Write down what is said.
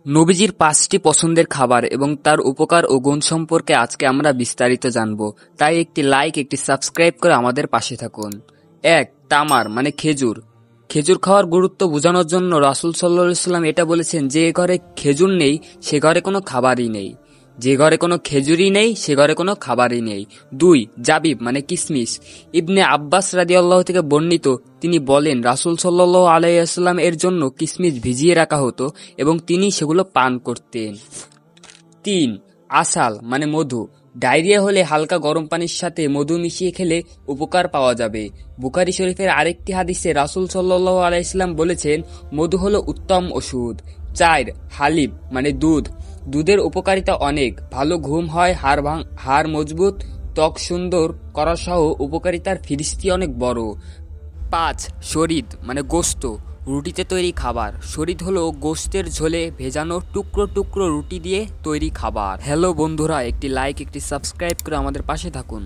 নবীজির ৫টি পছন্দের খাবার এবং তার উপকার ও গুণ সম্পর্কে আজকে আমরা বিস্তারিত জানব। তাই একটি লাইক, একটি সাবস্ক্রাইব করে আমাদের পাশে থাকুন। ১. তামার মানে খেজুর। খেজুর খাওয়ার গুরুত্ব বোঝানোর জন্য রাসূল সাল্লাল্লাহু আলাইহি ওয়াসাল্লাম এটা বলেছেন, যে ঘরে খেজুর নেই সে ঘরে কোনো খাবারই নেই। যে ঘরে কোনো খেজুরই নেই সে ঘরে কোনো খাবারই নেই। ২. জাবিব মানে কিসমিস। ইবনে আব্বাস রাদিয়াল্লাহু থেকে বর্ণিত, তিনি বলেন, রাসূল সাল্লাল্লাহু আলাইহি ওয়াসাল্লাম এর জন্য কিসমিস ভিজিয়ে রাখা হতো এবং তিনি সেগুলো পান করতেন। ৩. আসাল মানে মধু। ডায়রিয়া হলে হালকা গরম পানির সাথে মধু মিশিয়ে খেলে উপকার পাওয়া যাবে। বুখারী শরীফের আরেকটি হাদিসে রাসূল সাল্লাল্লাহু আলাইহি ওয়াসাল্লাম বলেছেন, মধু হলো উত্তম ওষুধ। ৪. হালিব মানে দুধ। দুধের উপকারিতা অনেক। ভালো ঘুম হয়, হাড় মজবুত, ত্বক সুন্দর করা সহ উপকারিতার ফিরিস্তি অনেক বড়। ৫. শরীদ মানে গোশত। রুটিতে তৈরি খাবার। শরীদ হলো গোশতের ঝোলে ভেজানো টুকরো টুকরো রুটি দিয়ে তৈরি খাবার। হ্যালো বন্ধুরা, একটি লাইক, একটি সাবস্ক্রাইব করে আমাদের পাশে থাকুন।